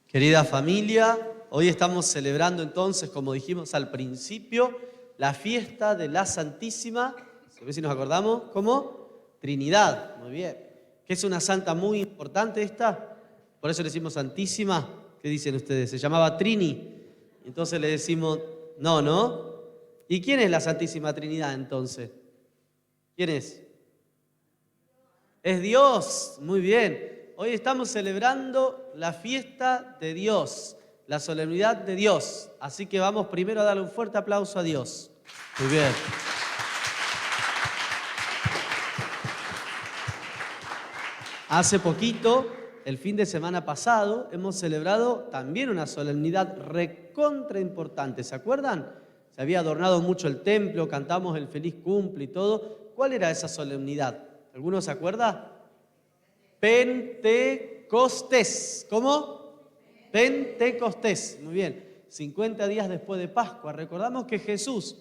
Querida familia, hoy estamos celebrando entonces, como dijimos al principio, la fiesta de la Santísima, a ver si nos acordamos, ¿cómo? Trinidad, muy bien. Que es una santa muy importante esta, por eso le decimos Santísima. ¿Qué dicen ustedes? Se llamaba Trini, entonces le decimos, no. ¿Y quién es la Santísima Trinidad entonces? ¿Quién es? Es Dios, muy bien. Hoy estamos celebrando la fiesta de Dios, la solemnidad de Dios. Así que vamos primero a darle un fuerte aplauso a Dios. Muy bien. Hace poquito, el fin de semana pasado, hemos celebrado también una solemnidad recontra importante. ¿Se acuerdan? Se había adornado mucho el templo, cantamos el feliz cumple y todo. ¿Cuál era esa solemnidad? ¿Alguno se acuerda? Pentecostés. ¿Cómo? Pentecostés. Muy bien. 50 días después de Pascua. Recordamos que Jesús,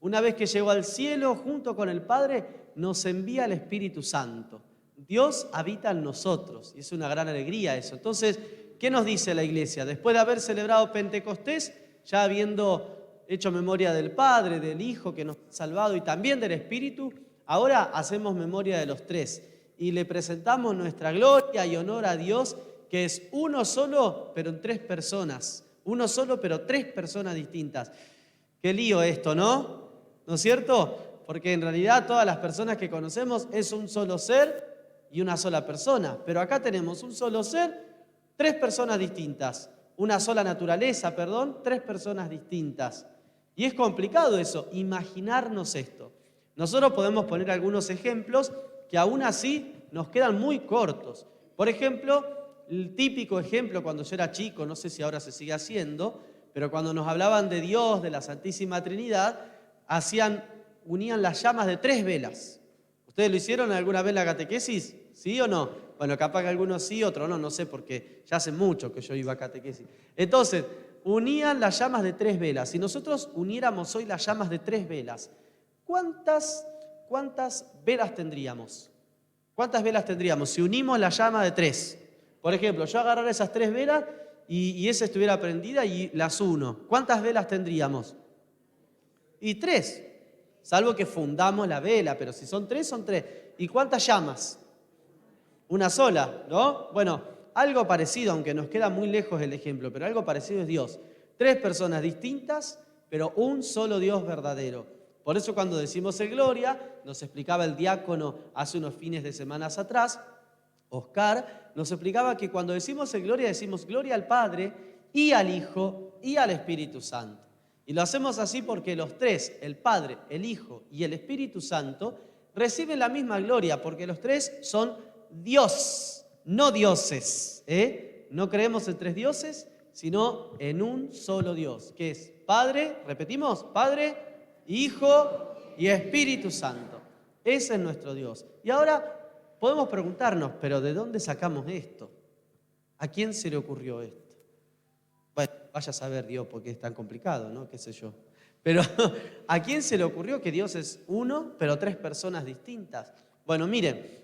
una vez que llegó al cielo junto con el Padre, nos envía el Espíritu Santo. Dios habita en nosotros y es una gran alegría eso. Entonces, ¿qué nos dice la Iglesia? Después de haber celebrado Pentecostés, ya habiendo hecho memoria del Padre, del Hijo que nos ha salvado y también del Espíritu, ahora hacemos memoria de los tres y le presentamos nuestra gloria y honor a Dios, que es uno solo, pero en tres personas. Uno solo, pero tres personas distintas. Qué lío esto, ¿no? ¿No es cierto? Porque en realidad todas las personas que conocemos es un solo ser y una sola persona. Pero acá tenemos un solo ser, tres personas distintas. Una sola naturaleza, tres personas distintas. Y es complicado eso, imaginarnos esto. Nosotros podemos poner algunos ejemplos que aún así nos quedan muy cortos. Por ejemplo, el típico ejemplo cuando yo era chico, no sé si ahora se sigue haciendo, pero cuando nos hablaban de Dios, de la Santísima Trinidad, unían las llamas de 3 velas. ¿Ustedes lo hicieron alguna vez en la catequesis? ¿Sí o no? Bueno, capaz que algunos sí, otros no sé, porque ya hace mucho que yo iba a catequesis. Entonces, unían las llamas de 3 velas. Si nosotros uniéramos hoy las llamas de 3 velas, ¿cuántas velas tendríamos? ¿Cuántas velas tendríamos si unimos la llama de 3? Por ejemplo, yo agarrara esas 3 velas y esa estuviera prendida y las uno. ¿Cuántas velas tendríamos? Y 3, salvo que fundamos la vela, pero si son 3, son 3. ¿Y cuántas llamas? Una sola, ¿no? Bueno, algo parecido, aunque nos queda muy lejos el ejemplo, pero algo parecido es Dios. 3 personas distintas, pero un solo Dios verdadero. Por eso cuando decimos en gloria, nos explicaba el diácono hace unos fines de semanas atrás, Oscar, nos explicaba que cuando decimos en gloria, decimos gloria al Padre y al Hijo y al Espíritu Santo. Y lo hacemos así porque los tres, el Padre, el Hijo y el Espíritu Santo, reciben la misma gloria, porque los tres son Dios, no dioses. No creemos en 3 dioses, sino en un solo Dios, que es Padre, repetimos, Padre, Hijo y Espíritu Santo. Ese es nuestro Dios. Y ahora podemos preguntarnos, ¿pero de dónde sacamos esto? ¿A quién se le ocurrió esto? Bueno, vaya a saber Dios porque es tan complicado, ¿no? ¿Qué sé yo? Pero ¿a quién se le ocurrió que Dios es uno, pero 3 personas distintas? Bueno, miren,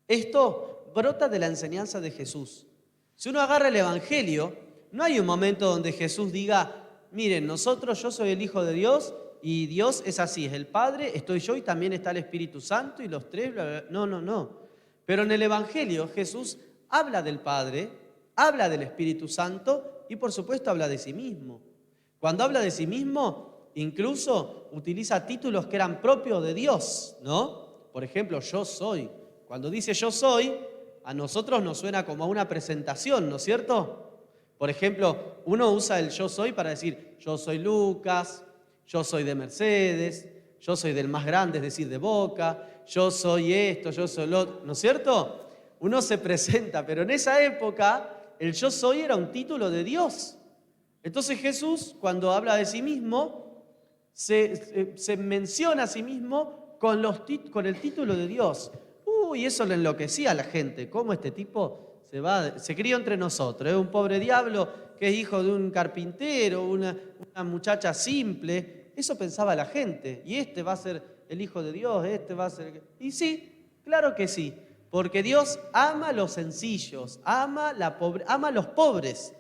esto brota de la enseñanza de Jesús. Si uno agarra el Evangelio, no hay un momento donde Jesús diga, miren, yo soy el Hijo de Dios y Dios es así, es el Padre, estoy yo y también está el Espíritu Santo y los 3, bla, bla, bla. No. Pero en el Evangelio Jesús habla del Padre, habla del Espíritu Santo y por supuesto habla de sí mismo. Cuando habla de sí mismo, incluso utiliza títulos que eran propios de Dios, ¿no? Por ejemplo, yo soy. Cuando dice yo soy, a nosotros nos suena como a una presentación, ¿no es cierto? Por ejemplo, uno usa el yo soy para decir yo soy Lucas, yo soy de Mercedes, yo soy del más grande, es decir, de Boca, yo soy esto, yo soy lo otro, ¿no es cierto? Uno se presenta, pero en esa época el yo soy era un título de Dios. Entonces Jesús, cuando habla de sí mismo, se menciona a sí mismo con el título de Dios. Y eso le enloquecía a la gente. ¿Cómo este tipo se crió entre nosotros? Es un pobre diablo que es hijo de un carpintero, una muchacha simple. Eso pensaba la gente. Y este va a ser el Hijo de Dios, este va a ser... Y sí, claro que sí. Porque Dios ama a los sencillos, ama a los pobres.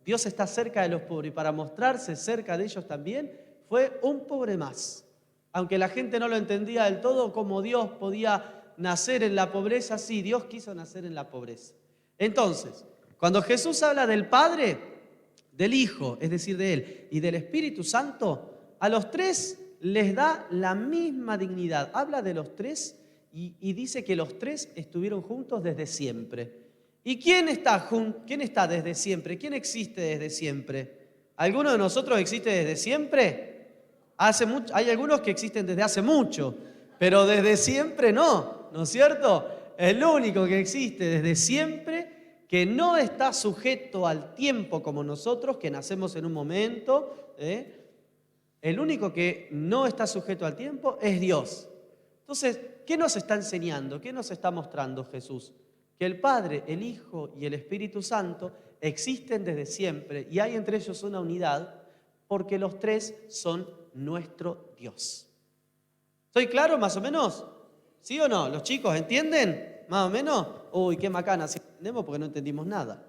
Dios está cerca de los pobres y para mostrarse cerca de ellos también fue un pobre más. Aunque la gente no lo entendía del todo, cómo Dios podía nacer en la pobreza, sí, Dios quiso nacer en la pobreza. Entonces, cuando Jesús habla del Padre, del Hijo, es decir, de Él, y del Espíritu Santo, a los tres les da la misma dignidad. Habla de los tres y dice que los tres estuvieron juntos desde siempre. ¿Y quién está desde siempre? ¿Quién existe desde siempre? ¿Alguno de nosotros existe desde siempre? Hay algunos que existen desde hace mucho, pero desde siempre no, ¿no es cierto? El único que existe desde siempre, que no está sujeto al tiempo como nosotros, que nacemos en un momento, el único que no está sujeto al tiempo es Dios. Entonces, ¿qué nos está enseñando? ¿Qué nos está mostrando Jesús? Que el Padre, el Hijo y el Espíritu Santo existen desde siempre y hay entre ellos una unidad porque los tres son nuestro Dios. ¿Estoy claro más o menos? ¿Sí o no? ¿Los chicos entienden? ¿Más o menos? Uy, qué macana, si entendemos porque no entendimos nada.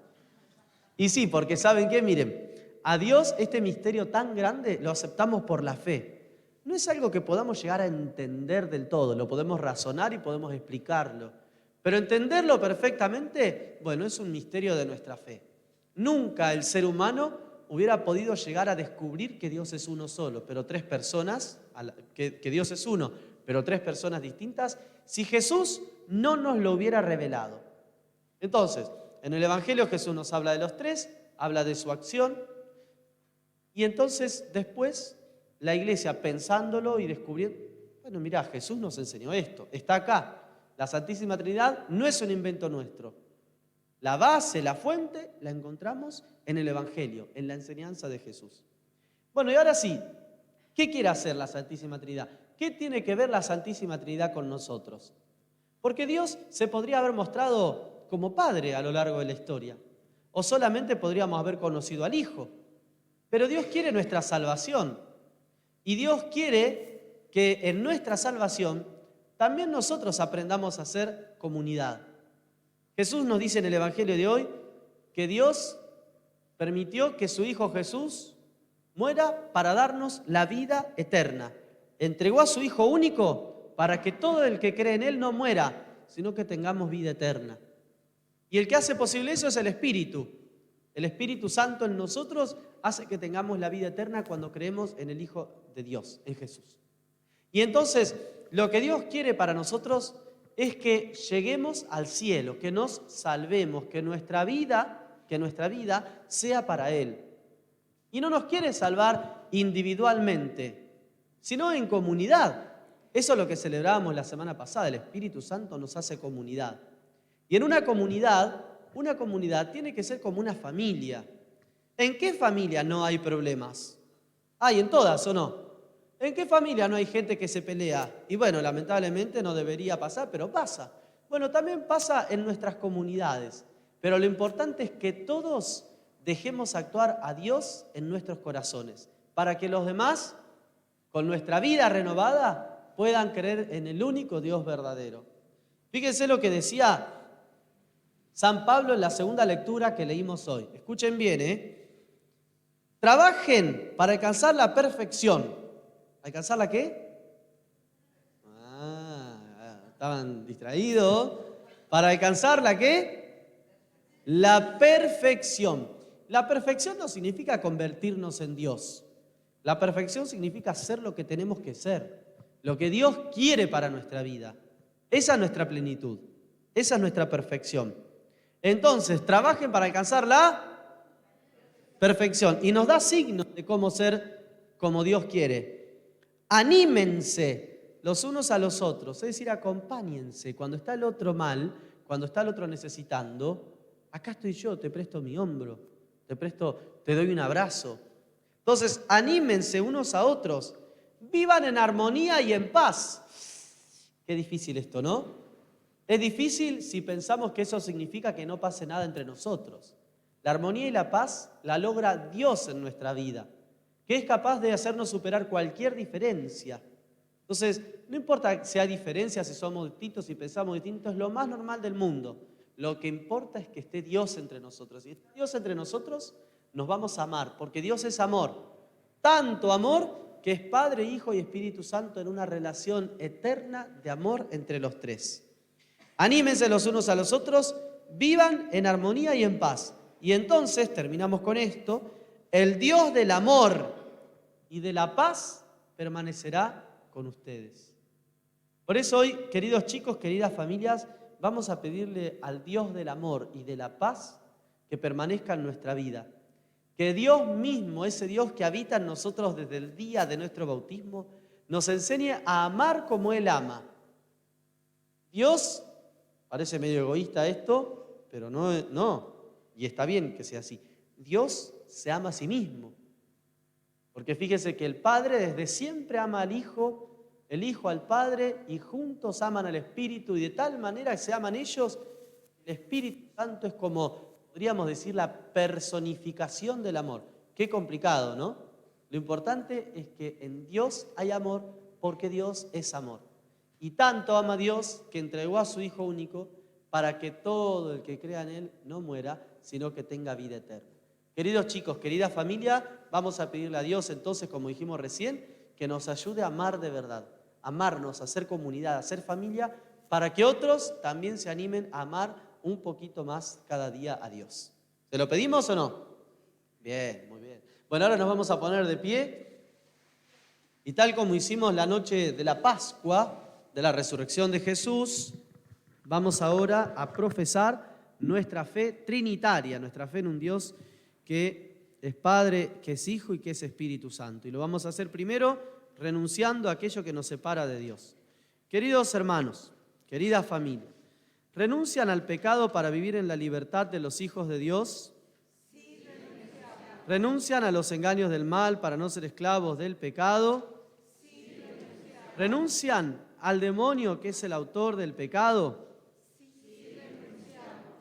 Y sí, porque ¿saben qué? Miren, a Dios este misterio tan grande lo aceptamos por la fe. No es algo que podamos llegar a entender del todo, lo podemos razonar y podemos explicarlo. Pero entenderlo perfectamente, bueno, es un misterio de nuestra fe. Nunca el ser humano hubiera podido llegar a descubrir que Dios es uno solo, pero tres personas, que Dios es uno, pero tres personas distintas, si Jesús no nos lo hubiera revelado. Entonces, en el Evangelio Jesús nos habla de los tres, habla de su acción, y entonces después la iglesia pensándolo y descubriendo, bueno, mirá, Jesús nos enseñó esto, está acá. La Santísima Trinidad no es un invento nuestro. La base, la fuente, la encontramos en el Evangelio, en la enseñanza de Jesús. Bueno, y ahora sí, ¿qué quiere hacer la Santísima Trinidad? ¿Qué tiene que ver la Santísima Trinidad con nosotros? Porque Dios se podría haber mostrado como Padre a lo largo de la historia, o solamente podríamos haber conocido al Hijo. Pero Dios quiere nuestra salvación, y Dios quiere que en nuestra salvación también nosotros aprendamos a ser comunidad. Jesús nos dice en el Evangelio de hoy que Dios permitió que su Hijo Jesús muera para darnos la vida eterna. Entregó a su Hijo único para que todo el que cree en Él no muera, sino que tengamos vida eterna. Y el que hace posible eso es el Espíritu. El Espíritu Santo en nosotros hace que tengamos la vida eterna cuando creemos en el Hijo de Dios, en Jesús. Y entonces, lo que Dios quiere para nosotros es que lleguemos al cielo, que nos salvemos, que nuestra vida sea para Él. Y no nos quiere salvar individualmente, sino en comunidad. Eso es lo que celebrábamos la semana pasada, el Espíritu Santo nos hace comunidad. Y en una comunidad tiene que ser como una familia. ¿En qué familia no hay problemas? ¿Hay en todas o no? ¿En qué familia no hay gente que se pelea? Y bueno, lamentablemente no debería pasar, pero pasa. Bueno, también pasa en nuestras comunidades. Pero lo importante es que todos dejemos actuar a Dios en nuestros corazones, para que los demás, con nuestra vida renovada, puedan creer en el único Dios verdadero. Fíjense lo que decía San Pablo en la segunda lectura que leímos hoy. Escuchen bien, Trabajen para alcanzar la perfección. ¿Alcanzar la qué? Estaban distraídos. ¿Para alcanzar la qué? La perfección. La perfección no significa convertirnos en Dios. La perfección significa ser lo que tenemos que ser, lo que Dios quiere para nuestra vida. Esa es nuestra plenitud, esa es nuestra perfección. Entonces, trabajen para alcanzar la perfección. Y nos da signos de cómo ser como Dios quiere. Anímense los unos a los otros, es decir, acompáñense. Cuando está el otro mal, cuando está el otro necesitando, acá estoy yo, te presto mi hombro, te doy un abrazo. Entonces, anímense unos a otros, vivan en armonía y en paz. Qué difícil esto, ¿no? Es difícil si pensamos que eso significa que no pase nada entre nosotros. La armonía y la paz la logra Dios en nuestra vida, que es capaz de hacernos superar cualquier diferencia. Entonces, no importa si hay diferencias, si somos distintos, si pensamos distintos, es lo más normal del mundo. Lo que importa es que esté Dios entre nosotros. Y Dios entre nosotros, nos vamos a amar, porque Dios es amor. Tanto amor que es Padre, Hijo y Espíritu Santo en una relación eterna de amor entre los tres. Anímense los unos a los otros, vivan en armonía y en paz. Y entonces, terminamos con esto, el Dios del amor y de la paz permanecerá con ustedes. Por eso hoy, queridos chicos, queridas familias, vamos a pedirle al Dios del amor y de la paz que permanezca en nuestra vida. Que Dios mismo, ese Dios que habita en nosotros desde el día de nuestro bautismo, nos enseñe a amar como Él ama. Dios, parece medio egoísta esto, pero no, y está bien que sea así. Dios se ama a sí mismo. Porque fíjese que el Padre desde siempre ama al Hijo, el Hijo al Padre, y juntos aman al Espíritu, y de tal manera que se aman ellos, el Espíritu Santo es como, podríamos decir, la personificación del amor. Qué complicado, ¿no? Lo importante es que en Dios hay amor porque Dios es amor. Y tanto ama a Dios que entregó a su Hijo único para que todo el que crea en Él no muera, sino que tenga vida eterna. Queridos chicos, querida familia, vamos a pedirle a Dios entonces, como dijimos recién, que nos ayude a amar de verdad, a amarnos, a ser comunidad, a ser familia, para que otros también se animen a amar un poquito más cada día a Dios. ¿Se lo pedimos o no? Bien, muy bien. Bueno, ahora nos vamos a poner de pie y tal como hicimos la noche de la Pascua, de la resurrección de Jesús, vamos ahora a profesar nuestra fe trinitaria, nuestra fe en un Dios que es Padre, que es Hijo y que es Espíritu Santo. Y lo vamos a hacer primero renunciando a aquello que nos separa de Dios. Queridos hermanos, querida familia, ¿renuncian al pecado para vivir en la libertad de los hijos de Dios? Sí, renunciamos. ¿Renuncian a los engaños del mal para no ser esclavos del pecado? Sí, renunciamos. ¿Renuncian al demonio que es el autor del pecado? Sí, renunciamos.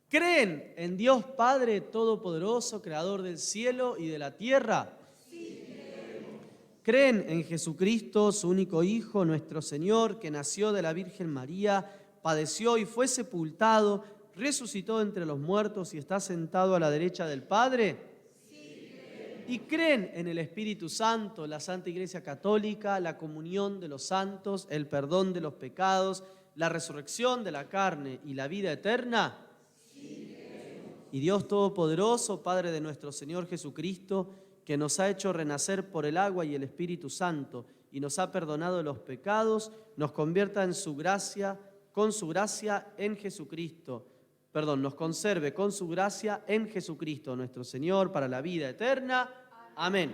¿Creen en Dios Padre Todopoderoso, Creador del cielo y de la tierra? Sí, creemos. ¿Creen en Jesucristo, su único Hijo, nuestro Señor, que nació de la Virgen María, padeció y fue sepultado, resucitó entre los muertos y está sentado a la derecha del Padre? Sí, creemos. ¿Y creen en el Espíritu Santo, la Santa Iglesia Católica, la comunión de los santos, el perdón de los pecados, la resurrección de la carne y la vida eterna? Sí, creemos. Y Dios Todopoderoso, Padre de nuestro Señor Jesucristo, que nos ha hecho renacer por el agua y el Espíritu Santo y nos ha perdonado los pecados, nos convierta en su gracia, con su gracia en Jesucristo. Nos conserve con su gracia en Jesucristo, nuestro Señor, para la vida eterna. Amén.